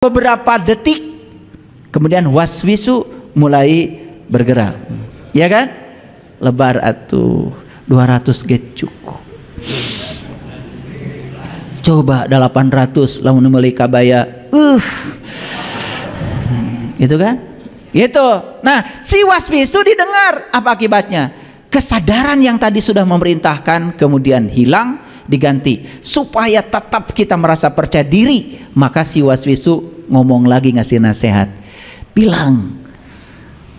beberapa detik, kemudian waswisu mulai bergerak, ya kan? Lebar atuh 200 ge cukup. Coba 800 lamun meuli kabaya, gitu kan? Gitu. Nah, si waswisu didengar, apa akibatnya? Kesadaran yang tadi sudah memerintahkan kemudian hilang, diganti supaya tetap kita merasa percaya diri. Maka si waswisu ngomong lagi, ngasih nasihat, bilang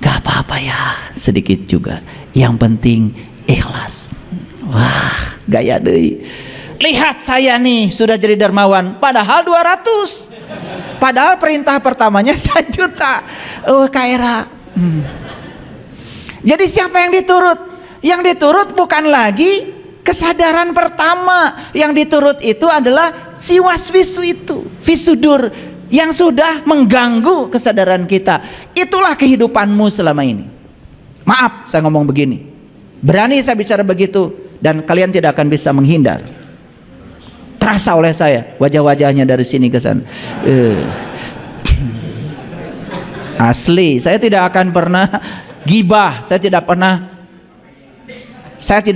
gak apa-apa ya, sedikit juga, yang penting ikhlas. Wah, gaya deui. Lihat saya nih sudah jadi dermawan, padahal 200, padahal perintah pertamanya 1 juta. Kaira. Jadi siapa yang diturut? Yang diturut bukan lagi kesadaran pertama, yang diturut itu adalah si waswisu itu, fisudur, yang sudah mengganggu kesadaran kita. Itulah kehidupanmu selama ini. Maaf saya ngomong begini, berani saya bicara begitu, dan kalian tidak akan bisa menghindar. Terasa oleh saya wajah-wajahnya dari sini ke sana. Asli, saya tidak akan pernah gibah, saya tidak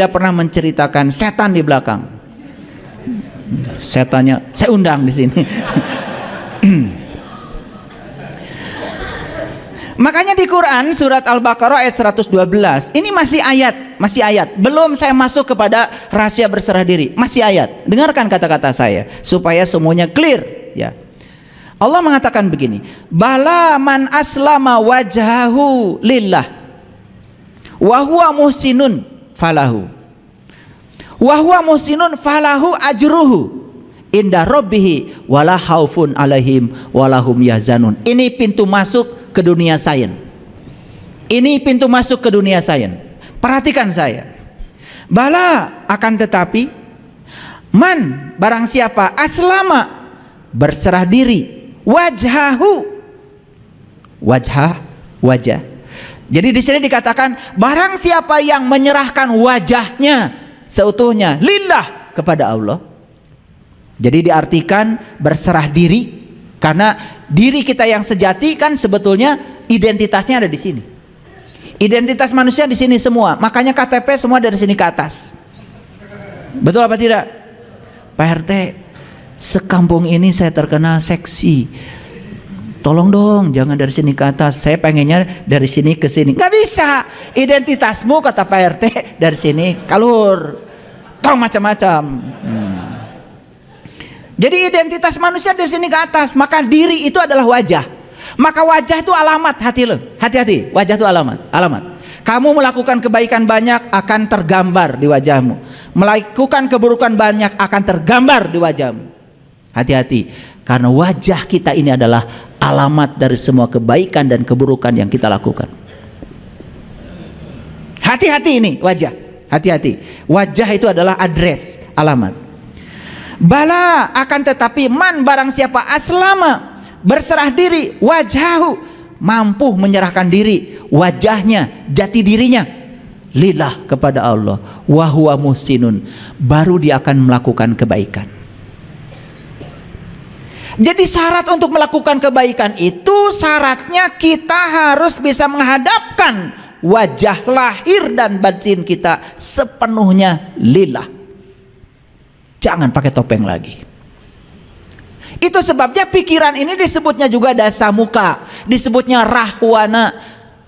pernah menceritakan setan di belakang. Setannya saya undang di sini. Makanya di Quran surat Al-Baqarah ayat 112, ini masih ayat, belum saya masuk kepada rahasia berserah diri, masih ayat. Dengarkan kata-kata saya supaya semuanya clear, ya. Allah mengatakan begini, bala man aslama wajhahu lillah wa huwa muhsinun falahu ajruhu inda rabbihi wala khaufun alaihim walahum yahzanun. Ini pintu masuk ke dunia sains. Ini pintu masuk ke dunia sains. Perhatikan saya. Bala, akan tetapi, man, barang siapa, aslama, berserah diri, wajhahu, wajah. Jadi di sini dikatakan barang siapa yang menyerahkan wajahnya seutuhnya lillah, kepada Allah. Jadi diartikan berserah diri, karena diri kita yang sejati kan sebetulnya identitasnya ada di sini. Identitas manusia di sini semua. Makanya KTP semua dari sini ke atas. Betul apa tidak? Pak RT, sekampung ini saya terkenal seksi. Tolong dong jangan dari sini ke atas, saya pengennya dari sini ke sini. Nggak bisa, identitasmu kata Pak RT dari sini kalur, tong macam-macam. Jadi identitas manusia dari sini ke atas. Maka diri itu adalah wajah. Maka wajah itu alamat, hati-hati, wajah itu alamat. Kamu melakukan kebaikan banyak akan tergambar di wajahmu, melakukan keburukan banyak akan tergambar di wajahmu. Hati-hati, karena wajah kita ini adalah alamat dari semua kebaikan dan keburukan yang kita lakukan. Hati-hati ini wajah, hati-hati. Wajah itu adalah address, alamat. Bala, akan tetapi, man, barang siapa aslama, berserah diri, wajhahu, mampu menyerahkan diri, wajahnya, jati dirinya lillah, kepada Allah, wa huwa muhsinun, baru dia akan melakukan kebaikan. Jadi syarat untuk melakukan kebaikan itu syaratnya kita harus bisa menghadapkan wajah lahir dan batin kita sepenuhnya lillah. Jangan pakai topeng lagi. Itu sebabnya pikiran ini disebutnya juga dasamuka, disebutnya rahwana,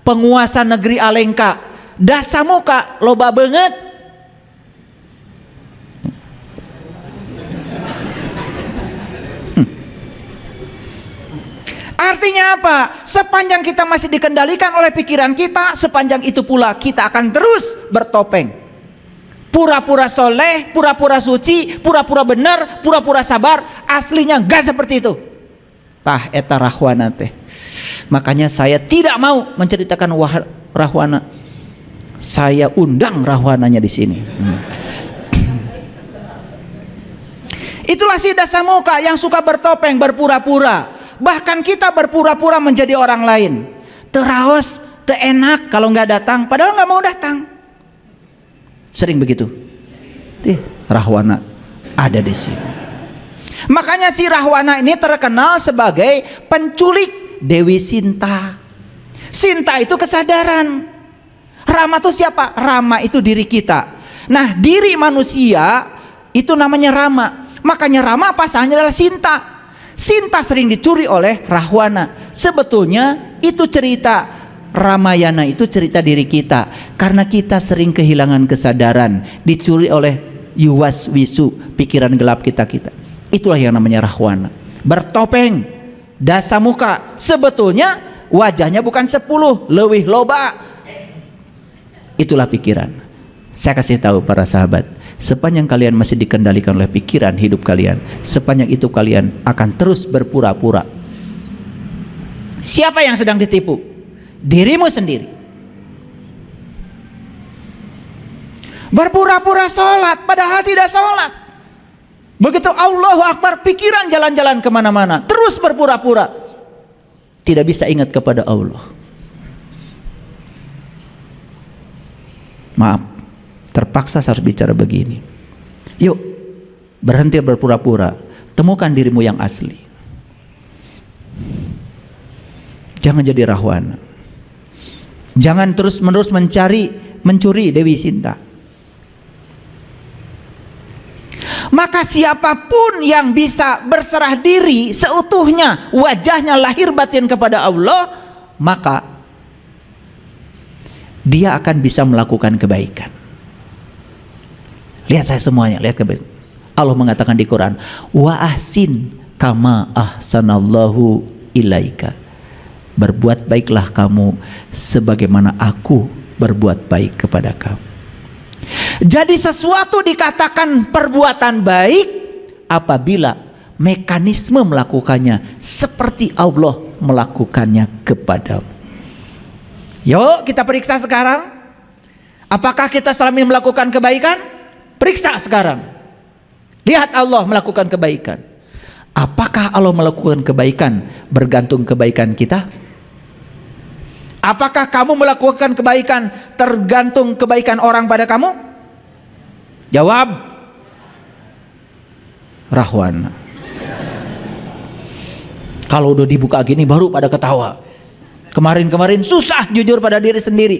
penguasa negeri Alengka. Dasamuka loba banget. Artinya apa? Sepanjang kita masih dikendalikan oleh pikiran kita, sepanjang itu pula kita akan terus bertopeng. Pura-pura soleh, pura-pura suci, pura-pura benar, pura-pura sabar, aslinya gak seperti itu. Tah eta rahwana teh. Makanya saya tidak mau menceritakan rahwana. Saya undang rahwananya di sini. Itulah si dasamuka yang suka bertopeng, berpura-pura. Bahkan kita berpura-pura menjadi orang lain. Teraos, teenak kalau nggak datang, padahal nggak mau datang. Sering begitu. Rahwana ada di sini. Makanya si Rahwana ini terkenal sebagai penculik Dewi Sinta. Sinta itu kesadaran. Rama itu siapa? Rama itu diri kita. Nah, diri manusia itu namanya Rama. Makanya Rama pasangannya adalah Sinta. Sinta sering dicuri oleh Rahwana. Sebetulnya itu cerita Ramayana, itu cerita diri kita. Karena kita sering kehilangan kesadaran, dicuri oleh yuwas wisu, pikiran gelap kita. Itulah yang namanya Rahwana. Bertopeng, dasa muka. Sebetulnya wajahnya bukan 10, leuwih loba. Itulah pikiran. Saya kasih tahu para sahabat, sepanjang kalian masih dikendalikan oleh pikiran hidup kalian, sepanjang itu kalian akan terus berpura-pura. Siapa yang sedang ditipu? Dirimu sendiri. Berpura-pura sholat padahal tidak sholat. Begitu Allahu Akbar, pikiran jalan-jalan kemana-mana, terus berpura-pura, tidak bisa ingat kepada Allah. Maaf, terpaksa saya harus bicara begini. Yuk, berhenti berpura-pura, temukan dirimu yang asli. Jangan jadi Rahwana. Jangan terus-menerus mencuri Dewi Sinta. Maka siapapun yang bisa berserah diri seutuhnya, wajahnya lahir batin kepada Allah, maka dia akan bisa melakukan kebaikan. Lihat saya semuanya, lihat kebaikan. Allah mengatakan di Quran, wa ahsin kama ahsanallahu ilaika. Berbuat baiklah kamu sebagaimana aku berbuat baik kepada kamu. Jadi sesuatu dikatakan perbuatan baik apabila mekanisme melakukannya seperti Allah melakukannya kepadamu. Yuk kita periksa sekarang. Apakah kita selama ini melakukan kebaikan? Periksa sekarang. Lihat Allah melakukan kebaikan. Apakah Allah melakukan kebaikan bergantung kebaikan kita? Apakah kamu melakukan kebaikan tergantung kebaikan orang pada kamu? Jawab. Rahwana. Kalau udah dibuka gini baru pada ketawa. Kemarin-kemarin susah jujur pada diri sendiri.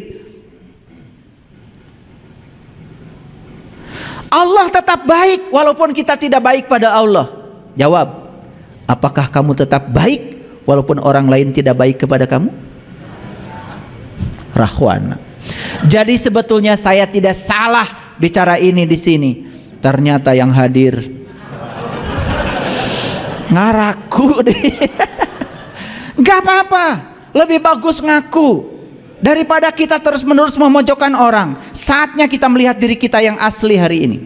Allah tetap baik walaupun kita tidak baik pada Allah. Jawab. Apakah kamu tetap baik walaupun orang lain tidak baik kepada kamu? Rahwana. Jadi sebetulnya saya tidak salah bicara ini di sini. Ternyata yang hadir ngaraku deh. Gak apa-apa. Lebih bagus ngaku daripada kita terus-menerus memojokkan orang. Saatnya kita melihat diri kita yang asli hari ini.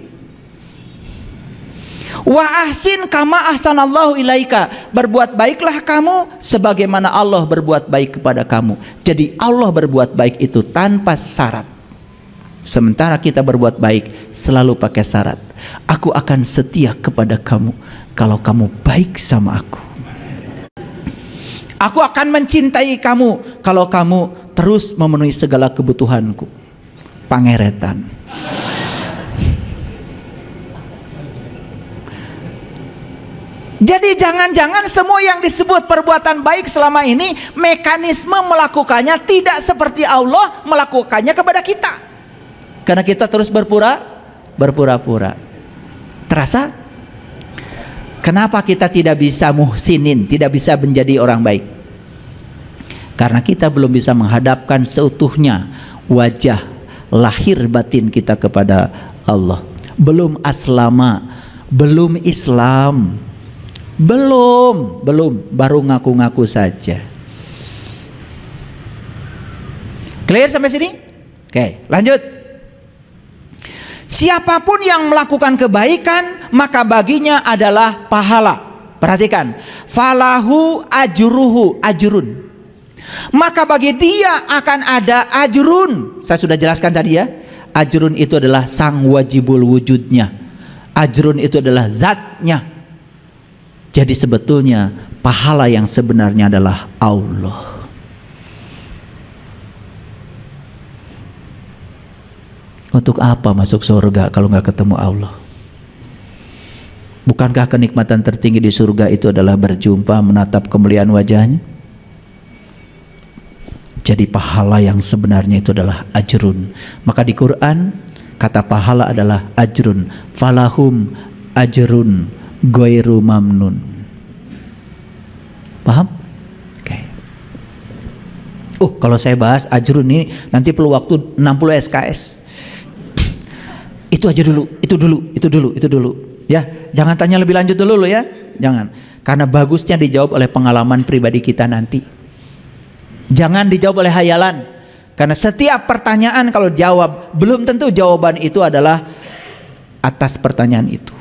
Wa ahsin kama ahsanallahu ilaika. Berbuat baiklah kamu sebagaimana Allah berbuat baik kepada kamu. Jadi Allah berbuat baik itu tanpa syarat. Sementara kita berbuat baik selalu pakai syarat. Aku akan setia kepada kamu kalau kamu baik sama aku. Aku akan mencintai kamu kalau kamu terus memenuhi segala kebutuhanku. Pangeretan. Jadi jangan-jangan semua yang disebut perbuatan baik selama ini, mekanisme melakukannya tidak seperti Allah melakukannya kepada kita. Karena kita terus berpura-pura. Terasa? Kenapa kita tidak bisa muhsinin, tidak bisa menjadi orang baik? Karena kita belum bisa menghadapkan seutuhnya wajah lahir batin kita kepada Allah. Belum aslama, belum Islam. Belum, baru ngaku-ngaku saja. Clear sampai sini? Oke, lanjut. Siapapun yang melakukan kebaikan, maka baginya adalah pahala. Perhatikan, falahu ajruhu, ajrun. Maka bagi dia akan ada ajrun. Saya sudah jelaskan tadi ya. Ajrun itu adalah sang wajibul wujudnya. Ajrun itu adalah zatnya. Jadi sebetulnya pahala yang sebenarnya adalah Allah. Untuk apa masuk surga kalau nggak ketemu Allah? Bukankah kenikmatan tertinggi di surga itu adalah berjumpa, menatap kemuliaan wajahnya? Jadi pahala yang sebenarnya itu adalah ajrun. Maka di Quran kata pahala adalah ajrun. Falahum ajrun ghairu mamnun. Paham? Oke. Kalau saya bahas ajrun ini nanti perlu waktu 60 SKS. Itu aja dulu, itu dulu. Ya, jangan tanya lebih lanjut dulu ya. Jangan. Karena bagusnya dijawab oleh pengalaman pribadi kita nanti. Jangan dijawab oleh hayalan. Karena setiap pertanyaan kalau jawab, belum tentu jawaban itu adalah atas pertanyaan itu.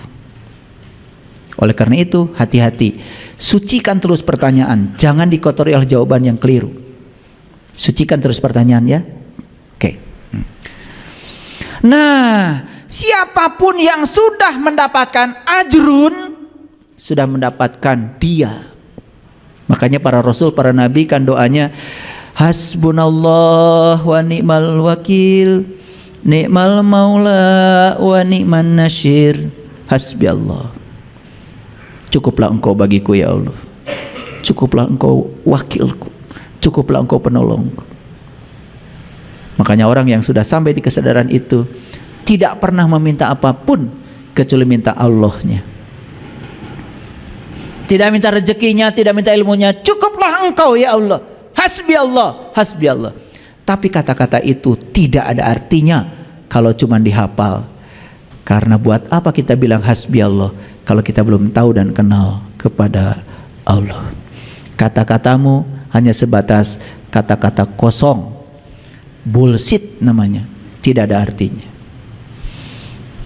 Oleh karena itu, hati-hati. Sucikan terus pertanyaan. Jangan dikotori oleh jawaban yang keliru. Sucikan terus pertanyaan ya. Oke. Nah, siapapun yang sudah mendapatkan ajrun, sudah mendapatkan dia. Makanya para rasul, para nabi kan doanya hasbunallah wa ni'mal wakil, ni'mal maula wa ni'man nasyir, hasbi Allah. Cukuplah engkau bagiku ya Allah, cukuplah engkau wakilku, cukuplah engkau penolongku. Makanya orang yang sudah sampai di kesadaran itu tidak pernah meminta apapun kecuali minta Allahnya. Tidak minta rezekinya, tidak minta ilmunya, cukuplah engkau ya Allah, hasbi Allah, hasbi Allah. Tapi kata-kata itu tidak ada artinya kalau cuma dihafal. Karena buat apa kita bilang hasbi Allah kalau kita belum tahu dan kenal kepada Allah. Kata-katamu hanya sebatas kata-kata kosong, bullshit namanya, tidak ada artinya.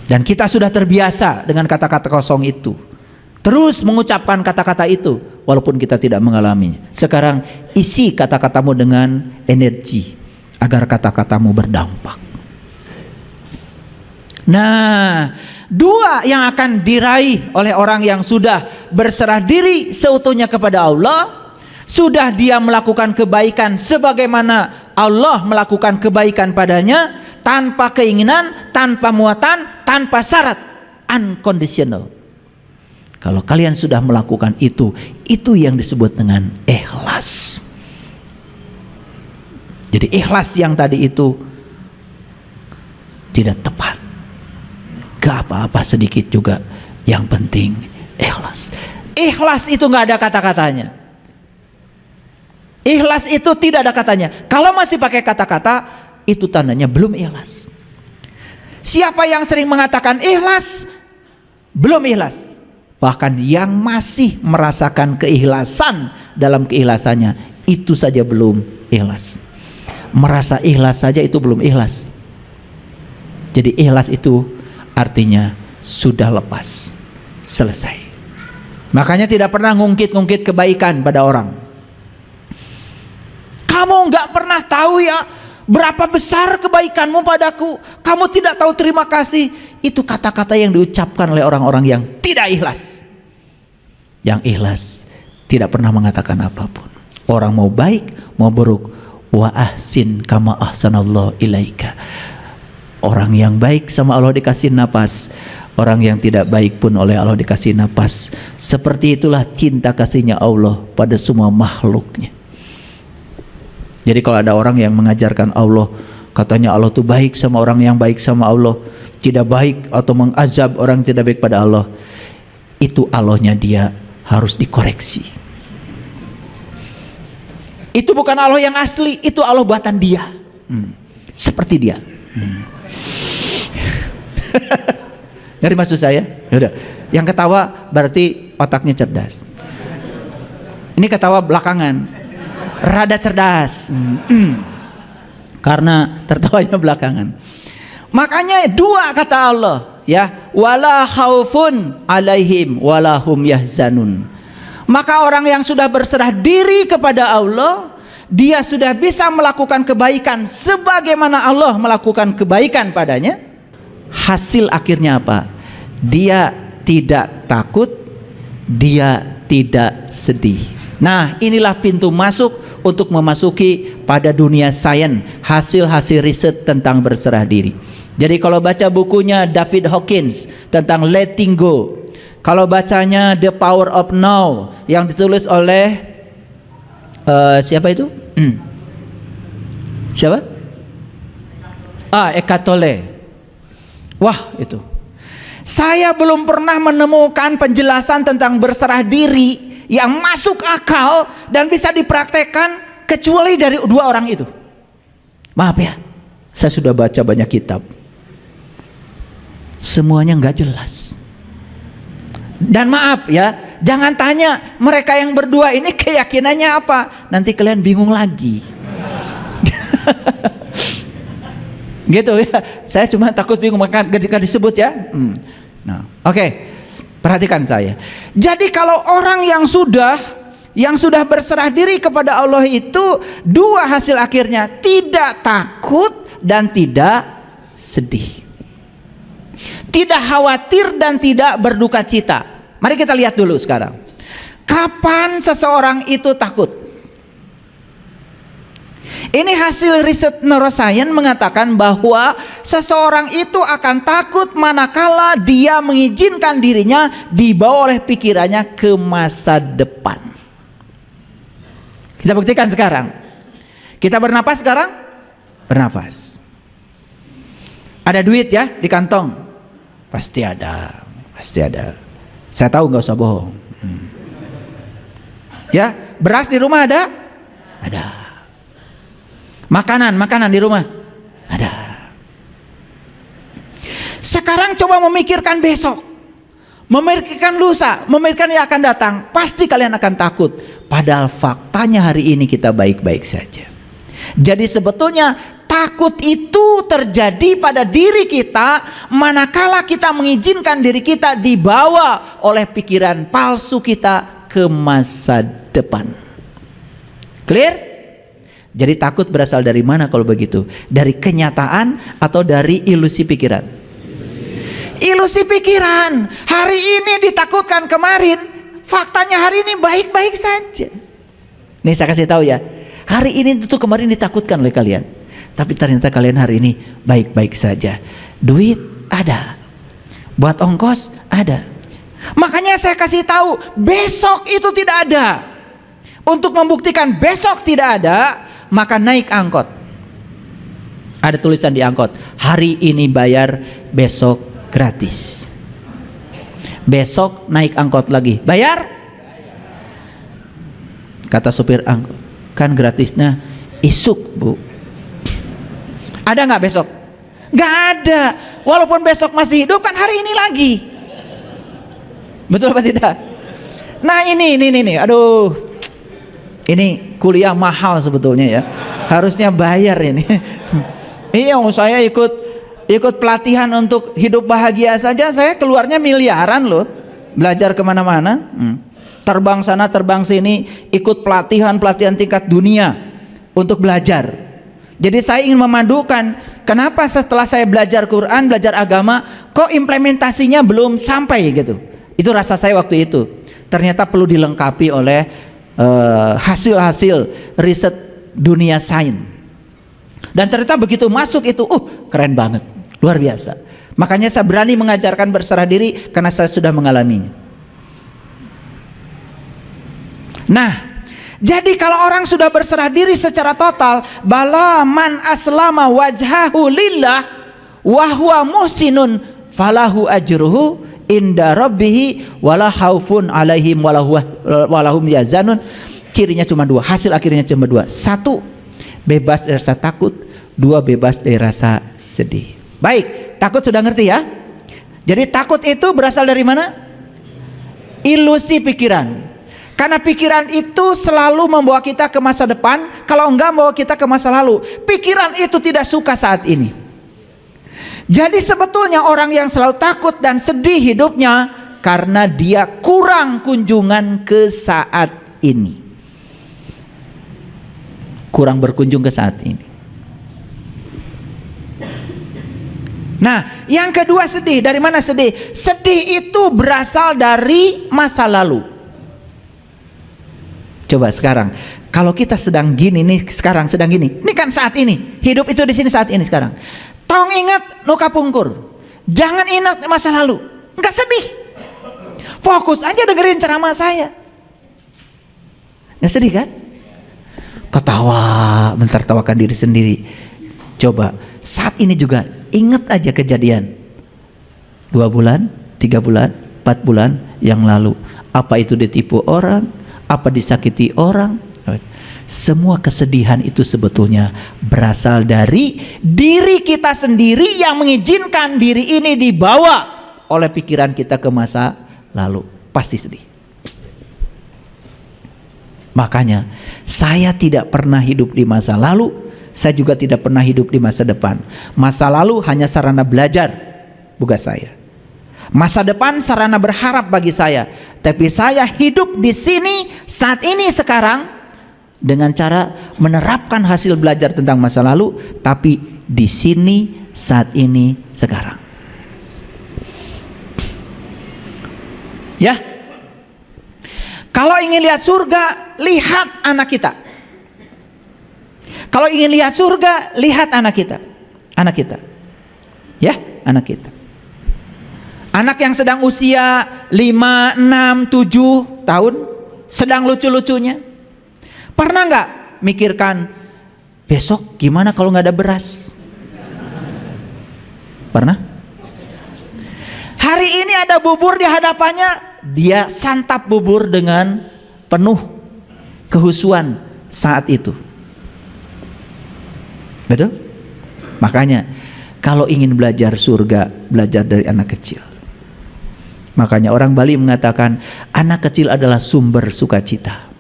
Dan kita sudah terbiasa dengan kata-kata kosong itu, terus mengucapkan kata-kata itu walaupun kita tidak mengalaminya. Sekarang isi kata-katamu dengan energi agar kata-katamu berdampak. Nah, dua yang akan diraih oleh orang yang sudah berserah diri seutuhnya kepada Allah, sudah dia melakukan kebaikan sebagaimana Allah melakukan kebaikan padanya, tanpa keinginan, tanpa muatan, tanpa syarat, unconditional. Kalau kalian sudah melakukan itu yang disebut dengan ikhlas. Jadi ikhlas yang tadi itu tidak tepat. Gak apa-apa sedikit juga, yang penting ikhlas. Ikhlas itu gak ada kata-katanya. Ikhlas itu tidak ada katanya. Kalau masih pakai kata-kata, itu tandanya belum ikhlas. Siapa yang sering mengatakan ikhlas, belum ikhlas. Bahkan yang masih merasakan keikhlasan dalam keikhlasannya, itu saja belum ikhlas. Merasa ikhlas saja itu belum ikhlas. Jadi ikhlas itu artinya sudah lepas, selesai. Makanya tidak pernah ngungkit-ngungkit kebaikan pada orang. Kamu nggak pernah tahu ya berapa besar kebaikanmu padaku, kamu tidak tahu terima kasih. Itu kata-kata yang diucapkan oleh orang-orang yang tidak ikhlas. Yang ikhlas tidak pernah mengatakan apapun. Orang mau baik mau buruk, wa ahsin kama ahsanallahu ilaika. Orang yang baik sama Allah dikasih napas, orang yang tidak baik pun oleh Allah dikasih napas. Seperti itulah cinta kasihnya Allah pada semua makhluknya. Jadi kalau ada orang yang mengajarkan Allah, katanya Allah tuh baik sama orang yang baik sama Allah, tidak baik atau mengazab orang yang tidak baik pada Allah, itu Allahnya dia harus dikoreksi. Itu bukan Allah yang asli, itu Allah buatan dia. Seperti dia. Ngerti maksud saya? Yaudah. Yang ketawa berarti otaknya cerdas. Ini ketawa belakangan, rada cerdas. Karena tertawanya belakangan. Makanya dua kata Allah, ya, wala khaufun alaihim wala hum yahzanun. Maka orang yang sudah berserah diri kepada Allah, dia sudah bisa melakukan kebaikan sebagaimana Allah melakukan kebaikan padanya. Hasil akhirnya apa? Dia tidak takut, dia tidak sedih. Nah, inilah pintu masuk untuk memasuki pada dunia sains, hasil-hasil riset tentang berserah diri. Jadi kalau baca bukunya David Hawkins tentang letting go, Kalau bacanya The Power of Now yang ditulis oleh siapa itu? Siapa? Eckhart Tolle. Wah, itu. Saya belum pernah menemukan penjelasan tentang berserah diri yang masuk akal dan bisa dipraktekkan kecuali dari dua orang itu. Maaf ya, saya sudah baca banyak kitab. Semuanya nggak jelas. Dan maaf ya, jangan tanya mereka yang berdua ini keyakinannya apa. Nanti kalian bingung lagi. Gitu ya. Saya cuma takut bingung maka ketika disebut ya. Nah, oke. Perhatikan saya. Jadi kalau orang yang sudah berserah diri kepada Allah itu dua hasil akhirnya, tidak takut dan tidak sedih. Tidak khawatir dan tidak berduka cita. Mari kita lihat dulu sekarang. Kapan seseorang itu takut? Ini hasil riset neuroscience mengatakan bahwa seseorang itu akan takut manakala dia mengizinkan dirinya dibawa oleh pikirannya ke masa depan. Kita buktikan sekarang. Kita bernapas sekarang? Bernapas. Ada duit ya di kantong? Pasti ada, pasti ada. Saya tahu, nggak usah bohong. Ya, beras di rumah ada? Ada. Makanan di rumah ada. Sekarang coba memikirkan besok, memikirkan lusa, memikirkan yang akan datang. Pasti kalian akan takut. Padahal faktanya hari ini kita baik-baik saja. Jadi sebetulnya takut itu terjadi pada diri kita manakala kita mengizinkan diri kita dibawa oleh pikiran palsu kita ke masa depan. Clear? Jadi takut berasal dari mana kalau begitu? Dari kenyataan atau dari ilusi pikiran? Ilusi pikiran. Hari ini ditakutkan, kemarin faktanya hari ini baik-baik saja. Nih saya kasih tahu ya. Hari ini itu kemarin ditakutkan oleh kalian, tapi ternyata kalian hari ini baik-baik saja. Duit ada, buat ongkos ada. Makanya saya kasih tahu, besok itu tidak ada. Untuk membuktikan besok tidak ada, maka naik angkot. Ada tulisan di angkot, hari ini bayar, besok gratis. Besok naik angkot lagi, bayar? Kata supir angkot, kan gratisnya isuk bu. Ada nggak besok? Nggak ada. Walaupun besok masih hidup kan hari ini lagi. Betul apa tidak? Nah ini, aduh, ini kuliah mahal sebetulnya ya. Harusnya bayar ini. Iya, saya ikut pelatihan untuk hidup bahagia saja, saya keluarnya miliaran loh. Belajar kemana-mana. Terbang sana terbang sini, ikut pelatihan tingkat dunia untuk belajar. Jadi saya ingin memadukan, kenapa setelah saya belajar Quran, belajar agama, kok implementasinya belum sampai gitu. Itu rasa saya waktu itu. Ternyata perlu dilengkapi oleh hasil-hasil riset dunia sains. Dan ternyata begitu masuk itu, keren banget, luar biasa. Makanya saya berani mengajarkan berserah diri karena saya sudah mengalaminya. Nah, jadi kalau orang sudah berserah diri secara total, bala man aslama wajhahu lillah wa huwa muhsinun falahu ajruhu inda rabbih wala khaufun alaihim walahum yazanun. Cirinya cuma dua, hasil akhirnya cuma dua. Satu, bebas dari rasa takut. Dua, bebas dari rasa sedih. Baik, takut sudah ngerti ya. Jadi takut itu berasal dari mana? Ilusi pikiran. Karena pikiran itu selalu membawa kita ke masa depan, kalau enggak membawa kita ke masa lalu. Pikiran itu tidak suka saat ini. Jadi sebetulnya orang yang selalu takut dan sedih hidupnya karena dia kurang kunjungan ke saat ini. Kurang berkunjung ke saat ini. Nah, yang kedua sedih. Dari mana sedih? Sedih itu berasal dari masa lalu. Coba sekarang, kalau kita sedang gini nih, sekarang sedang gini, ini kan saat ini, hidup itu di sini saat ini sekarang. Tong ingat nuka pungkur, jangan ingat masa lalu, nggak sedih. Fokus aja dengerin ceramah saya. Nggak sedih kan? Ketawa, bentar tawakan diri sendiri. Coba saat ini juga ingat aja kejadian 2 bulan, 3 bulan, 4 bulan yang lalu. Apa itu ditipu orang, apa disakiti orang. Semua kesedihan itu sebetulnya berasal dari diri kita sendiri yang mengizinkan diri ini dibawa oleh pikiran kita ke masa lalu. Pasti sedih. Makanya saya tidak pernah hidup di masa lalu, saya juga tidak pernah hidup di masa depan. Masa lalu hanya sarana belajar, bukan saya. Masa depan sarana berharap bagi saya. Tapi saya hidup di sini saat ini sekarang dengan cara menerapkan hasil belajar tentang masa lalu, tapi di sini saat ini sekarang. Ya. Kalau ingin lihat surga, lihat anak kita. Kalau ingin lihat surga, lihat anak kita. Anak kita. Ya, anak kita. Anak yang sedang usia 5, 6, 7 tahun, sedang lucu-lucunya. Pernah nggak mikirkan besok gimana kalau nggak ada beras? Pernah? Hari ini ada bubur di hadapannya, dia santap bubur dengan penuh kehusuan saat itu. Betul? Makanya kalau ingin belajar surga, belajar dari anak kecil. Makanya orang Bali mengatakan anak kecil adalah sumber sukacita.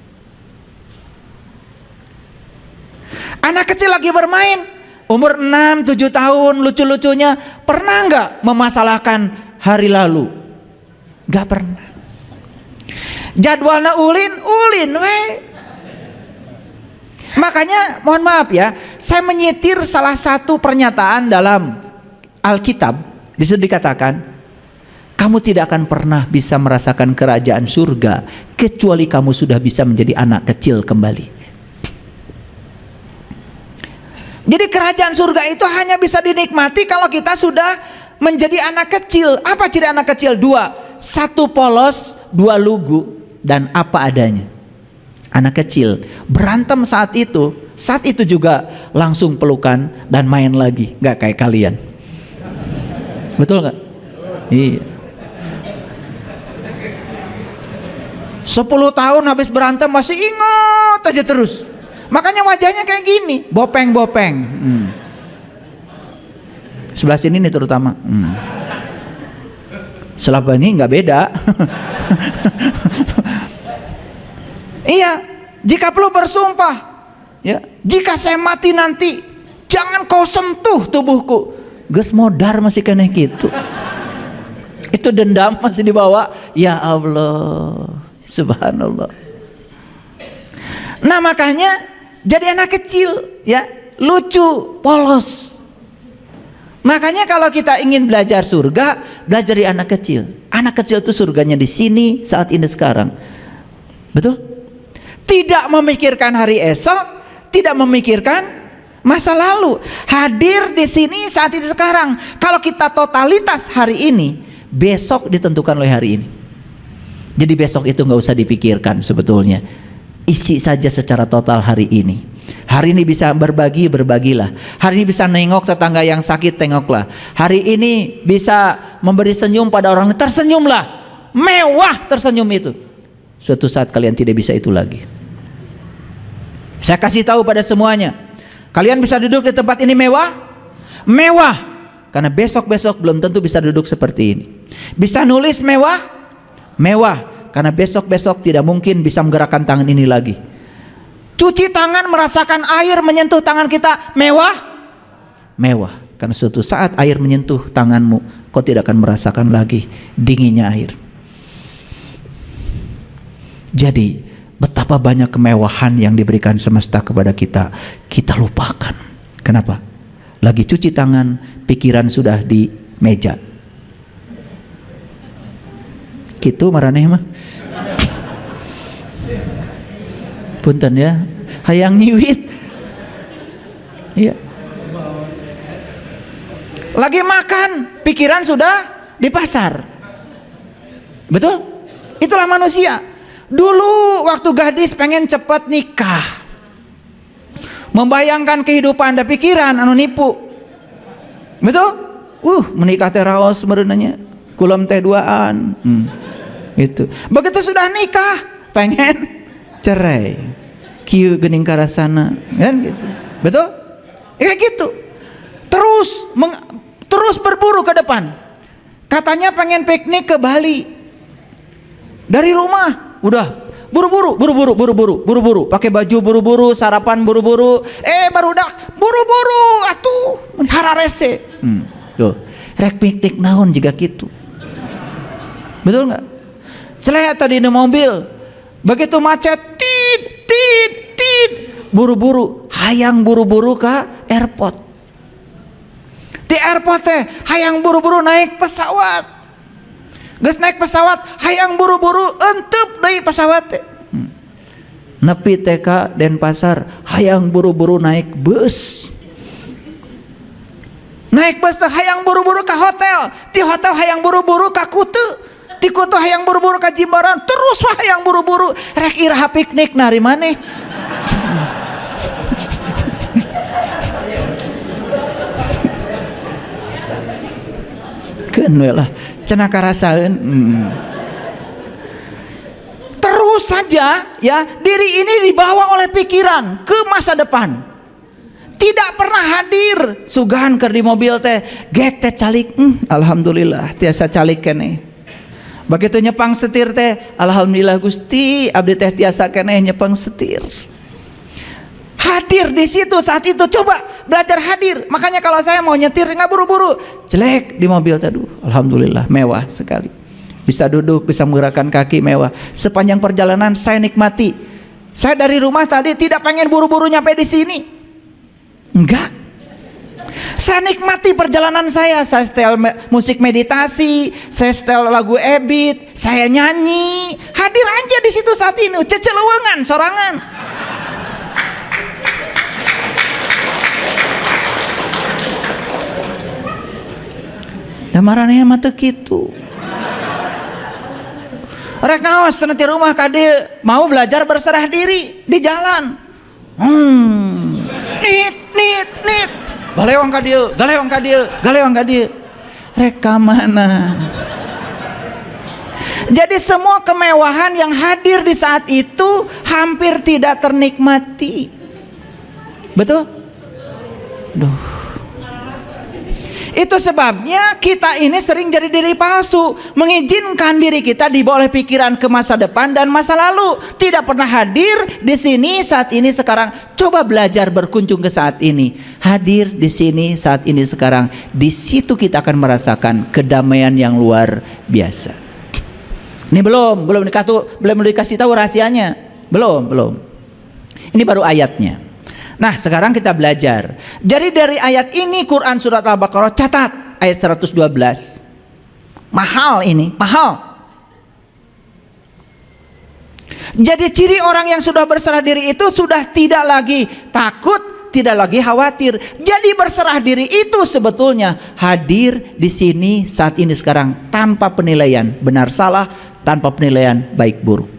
Anak kecil lagi bermain, umur 6, 7 tahun, lucu-lucunya, pernah nggak memasalahkan hari lalu? Nggak pernah. Jadwalnya ulin we. Makanya mohon maaf ya, saya menyitir salah satu pernyataan dalam Alkitab. Di situ dikatakan, kamu tidak akan pernah bisa merasakan kerajaan surga kecuali kamu sudah bisa menjadi anak kecil kembali. Jadi kerajaan surga itu hanya bisa dinikmati kalau kita sudah menjadi anak kecil. Apa ciri anak kecil? 2, 1 polos, 2 lugu, dan apa adanya. Anak kecil berantem saat itu juga langsung pelukan dan main lagi, nggak kayak kalian. Betul nggak? Iya. 10 tahun habis berantem masih ingat aja terus. Makanya wajahnya kayak gini, bopeng-bopeng. Sebelah sini nih terutama. Sebelah ini nggak beda. Iya, jika perlu bersumpah, ya, jika saya mati nanti, jangan kau sentuh tubuhku. Geus modar masih kena gitu. Itu dendam masih dibawa. Ya Allah, subhanallah. Nah makanya jadi anak kecil, ya, lucu, polos. Makanya kalau kita ingin belajar surga, belajar dari anak kecil. Anak kecil itu surganya di sini, saat ini, sekarang. Betul? Tidak memikirkan hari esok, tidak memikirkan masa lalu. Hadir di sini, saat ini, sekarang. Kalau kita totalitas hari ini, besok ditentukan oleh hari ini. Jadi besok itu nggak usah dipikirkan sebetulnya. Isi saja secara total hari ini. Hari ini bisa berbagi, berbagilah. Hari ini bisa nengok tetangga yang sakit, tengoklah. Hari ini bisa memberi senyum pada orang, tersenyumlah. Mewah tersenyum itu. Suatu saat kalian tidak bisa itu lagi. Saya kasih tahu pada semuanya, kalian bisa duduk di tempat ini mewah? Mewah. Karena besok-besok belum tentu bisa duduk seperti ini. Bisa nulis mewah? Mewah. Karena besok-besok tidak mungkin bisa menggerakkan tangan ini lagi. Cuci tangan, merasakan air menyentuh tangan kita, mewah? Mewah. Karena suatu saat air menyentuh tanganmu, kau tidak akan merasakan lagi dinginnya air. Jadi betapa banyak kemewahan yang diberikan semesta kepada kita, kita lupakan. Kenapa? Lagi cuci tangan, pikiran sudah di meja. Gitu maraneh mah. Punten ya, hayang nyiwit. Iya. Lagi makan, pikiran sudah di pasar. Betul? Itulah manusia. Dulu waktu gadis pengen cepat nikah, membayangkan kehidupan dan pikiran anu nipu. Betul? Menikah teh raos merenanya, kulam teh duaan. Itu. Begitu sudah nikah, pengen cerai. Kieu geuning karasana, kan gitu. Betul? Kayak gitu. Terus berburu ke depan. Katanya pengen piknik ke Bali. Dari rumah udah buru-buru, pakai baju buru-buru, sarapan buru-buru. Barudak buru-buru atuh hararese. Tuh, rek piknik naon juga gitu. Betul nggak? Celaya tadi di mobil, begitu macet, tit, buru-buru, hayang buru-buru ke airport. Di airport teh, hayang buru-buru naik pesawat. Geus naik pesawat, hayang buru-buru entep deui pesawat teh. Nepi teh ka Denpasar, hayang buru-buru naik bus. Naik bus teh hayang buru-buru ke hotel, di hotel hayang buru-buru ke Kutu, di Kutu hayang buru-buru ke Jimbaran, terus wah hayang buru-buru rek iraha piknik nari maneh. Keun we lah cenah karasaeun. Terus saja ya, diri ini dibawa oleh pikiran ke masa depan. Tidak pernah hadir sugahan keur di mobil teh gek teh calik, alhamdulillah tiasa calik keneh. Begitu nyepang setir teh alhamdulillah Gusti abdi teh tiasa keneh nyepang setir. Hadir di situ saat itu, coba belajar hadir. Makanya kalau saya mau nyetir nggak buru-buru, jelek di mobil teh, alhamdulillah mewah sekali. Bisa duduk, bisa menggerakkan kaki, mewah. Sepanjang perjalanan saya nikmati. Saya dari rumah tadi tidak pengen buru-buru nyampe di sini. Enggak. Saya nikmati perjalanan saya setel musik meditasi, saya setel lagu Ebit, saya nyanyi, hadir aja di situ saat ini, cecelewengan, sorangan. Da marane mah teu kitu. Rek ngaos cenah rumah ka dieu, mau belajar berserah diri di jalan. Nit. Galewang ka dieu. Rek ka mana? Jadi semua kemewahan yang hadir di saat itu hampir tidak ternikmati. Betul? Duh. Itu sebabnya kita ini sering jadi diri palsu, mengizinkan diri kita dibawa oleh pikiran ke masa depan dan masa lalu, tidak pernah hadir di sini saat ini sekarang. Coba belajar berkunjung ke saat ini, hadir di sini saat ini sekarang. Di situ kita akan merasakan kedamaian yang luar biasa. Ini belum dikasih tahu rahasianya, belum. Ini baru ayatnya. Nah sekarang kita belajar. Jadi dari ayat ini Quran surat Al-Baqarah, catat ayat 112. Mahal ini, mahal. Jadi ciri orang yang sudah berserah diri itu sudah tidak lagi takut, tidak lagi khawatir. Jadi berserah diri itu sebetulnya hadir di sini saat ini sekarang, tanpa penilaian benar salah, tanpa penilaian baik buruk.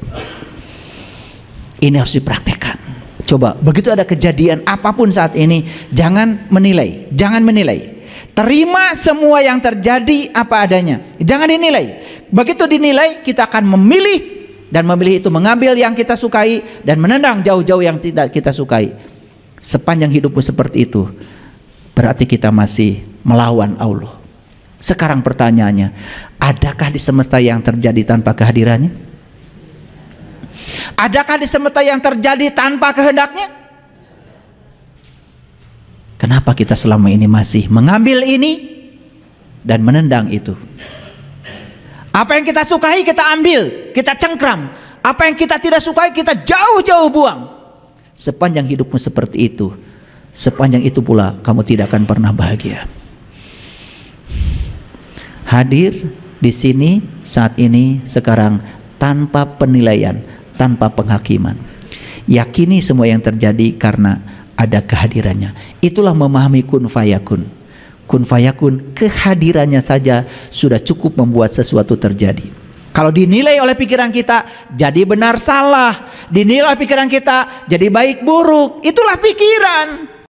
Ini harus dipraktekkan. Coba begitu ada kejadian apapun saat ini, jangan menilai. Terima semua yang terjadi apa adanya, jangan dinilai. Begitu dinilai, kita akan memilih, dan memilih itu mengambil yang kita sukai dan menendang jauh-jauh yang tidak kita sukai. Sepanjang hidupmu seperti itu, berarti kita masih melawan Allah. Sekarang pertanyaannya, adakah di semesta yang terjadi tanpa kehadirannya? Adakah di semesta yang terjadi tanpa kehendaknya? Kenapa kita selama ini masih mengambil ini dan menendang itu? Apa yang kita sukai kita ambil, kita cengkram. Apa yang kita tidak sukai kita jauh-jauh buang. Sepanjang hidupmu seperti itu, sepanjang itu pula kamu tidak akan pernah bahagia. Hadir di sini saat ini sekarang tanpa penilaian, tanpa penghakiman. Yakini semua yang terjadi karena ada kehadirannya. Itulah memahami kun fayakun. Kun fayakun, kehadirannya saja sudah cukup membuat sesuatu terjadi. Kalau dinilai oleh pikiran kita jadi benar salah, dinilai oleh pikiran kita jadi baik buruk, itulah pikiran.